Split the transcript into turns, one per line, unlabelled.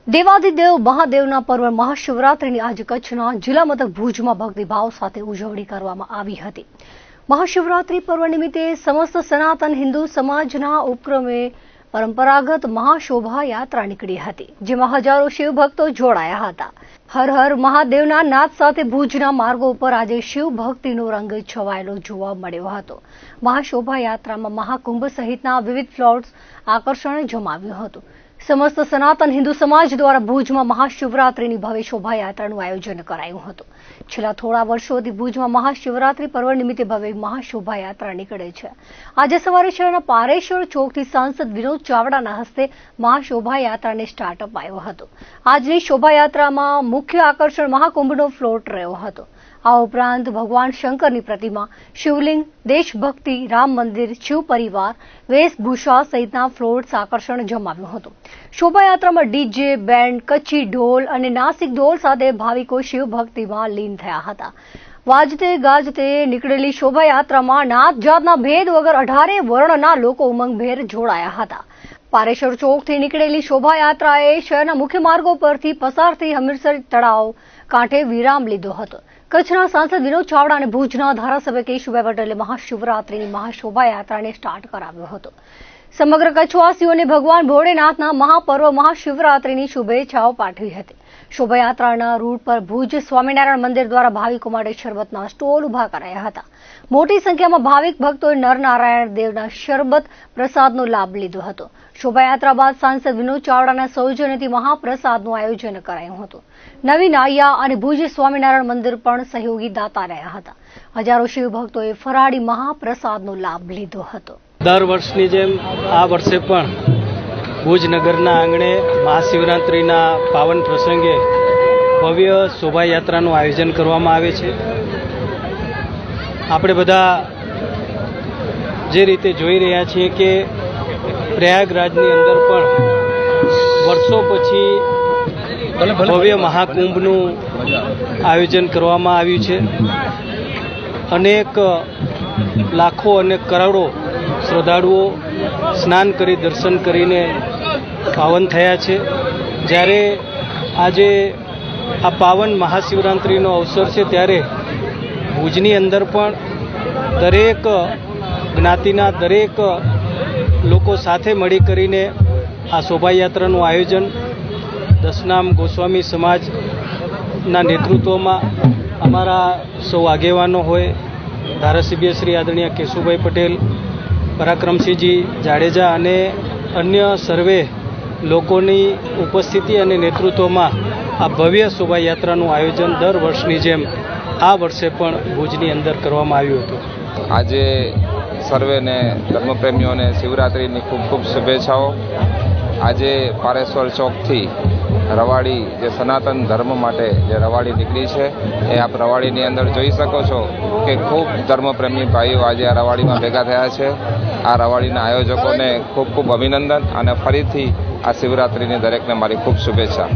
દેવાધિદેવ મહાદેવના પર્વ મહાશિવરાત્રિની આજે કચ્છના જિલ્લા મથક ભુજમાં ભક્તિભાવ સાથે ઉજવણી કરવામાં આવી હતી। મહાશિવરાત્રિ પર્વ નિમિત્તે સમસ્ત સનાતન હિન્દુ સમાજના ઉપક્રમે પરંપરાગત મહાશોભાયાત્રા નીકળી હતી, જેમાં હજારો શિવ ભક્તો જોડાયા હતા। હર હર મહાદેવના નાદ સાથે ભુજના માર્ગો ઉપર આજે શિવ ભક્તિનો રંગ છવાયેલો જોવા મળ્યો હતો। મહાશોભાયાત્રામાં મહાકુંભ સહિતના વિવિધ ફ્લોટ્સ આકર્ષણ જમાવ્યું હતું। समस्त सनातन हिंदू समाज द्वारा भुजમાં મહાશિવરાત્રિની ભવ્ય શોભાયાત્રાનું આયોજન કરાયું હતું। છેલ્લા થોડા વર્ષોથી ભુજમાં મહાશિવરાત્રિ પર્વ નિમિત્તે ભવ્ય મહાશોભાયાત્રા નીકળે છે। આજે સવારે શહેરના પારેશ્વર ચોકથી સાંસદ વિનોદ ચાવડાના હસ્તે મહાશોભાયાત્રાને સ્ટાર્ટ અપાયો હતો। આજની શોભાયાત્રામાં મુખ્ય આકર્ષણ મહાકુંભનો ફ્લોટ રહ્યો હતો। આ ઉપરાંત ભગવાન શંકરની પ્રતિમા, શિવલિંગ, દેશભક્તિ, રામ મંદિર, શિવ પરિવાર, વેશભૂષા સહિતના ફ્લોટ્સ આકર્ષણ જમાવ્યું હતું। શોભાયાત્રામાં ડીજે, બેન્ડ, કચ્છી ઢોલ અને નાસિક ઢોલ સાથે ભાવિકો શિવ ભક્તિમાં લીન થયા હતા। વાજતે ગાજતે નીકળેલી શોભાયાત્રામાં નાત જાતના ભેદ વગર 18 વર્ણના લોકો ઉમંગભેર જોડાયા હતા। પારેશ્વર ચોકથી નીકળેલી શોભાયાત્રાએ શહેરના મુખ્ય માર્ગો પરથી પસાર થઈ હમીરસર તળાવ કાંઠે વિરામ લીધો હતો। કચ્છના સાંસદ વિનોદ ચાવડા અને ભુજના ધારાસભ્ય કેશુભાઈ પટેલે મહાશિવરાત્રિની મહાશોભાયાત્રાને સ્ટાર્ટ કરાવ્યો હતો। સમગ્ર કચ્છવાસીઓને ભગવાન ભોળેનાથના મહાપર્વ મહાશિવરાત્રિની શુભેચ્છાઓ પાઠવી હતી। શોભાયાત્રાના રૂટ પર ભુજ સ્વામિનારાયણ મંદિર દ્વારા ભાવિકો માટે શરબતના સ્ટોલ ઉભા કરાયા હતા। મોટી સંખ્યામાં ભાવિક ભક્તોએ નરનારાયણ દેવના શરબત પ્રસાદનો લાભ લીધો હતો। શોભાયાત્રા બાદ સાંસદ વિનોદ ચાવડાના સૌજન્યથી મહાપ્રસાદનું આયોજન કરાયું હતું। નવીન આયા અને ભુજ સ્વામિનારાયણ મંદિર પણ સહયોગી દાતા રહ્યા હતા। હજારો શિવ ભક્તોએ ફરાળી મહાપ્રસાદનો લાભ લીધો હતો।
દર વર્ષની જેમ આ વર્ષે પણ ભુજ નગરના આંગણે મહાશિવરાત્રિના પાવન પ્રસંગે ભવ્ય શોભાયાત્રાનું આયોજન કરવામાં આવે છે। આપણે બધા જે રીતે જોઈ રહ્યા છીએ કે પ્રયાગરાજની અંદર પણ વર્ષો પછી ભવ્ય મહાકુંભનું આયોજન કરવામાં આવ્યું છે। અનેક લાખો અને કરોડો શ્રદ્ધાળુઓ સ્નાન કરી દર્શન કરીને પાવન થયા છે। જ્યારે આજે આ પાવન મહાશિવરાત્રિનો અવસર છે, ત્યારે ભુજની અંદર પણ દરેક જ્ઞાતિના દરેક લોકો સાથે મળી કરીને આ શોભાયાત્રાનું આયોજન દશનામ ગોસ્વામી સમાજના નેતૃત્વમાં અમારા સૌ આગેવાનો હોય, ધારાસભ્ય શ્રી આદરણીય કેશુભાઈ પટેલ, પરાક્રમસિંહજી જાડેજા અને અન્ય સર્વે લોકોની ઉપસ્થિતિ અને નેતૃત્વમાં આ ભવ્ય શોભાયાત્રાનું આયોજન દર વર્ષની જેમ આ વર્ષે પણ ભુજની અંદર કરવામાં આવ્યું હતું।
આજે સર્વેને ધર્મપ્રેમીઓને શિવરાત્રિની ખૂબ ખૂબ શુભેચ્છાઓ। આજે પારેશ્વર ચોકથી રવાડી જે સનાતન ધર્મ માટે જે રવાડી નીકળી છે, એ આપ રવાડીની અંદર જોઈ શકો છો કે ખૂબ ધર્મપ્રેમી ભાઈઓ આજે આ રવાડીમાં ભેગા થયા છે। આ રવાડીના આયોજકોને ખૂબ ખૂબ અભિનંદન અને ફરીથી આ શિવરાત્રિની દરેકને મારી ખૂબ શુભેચ્છા।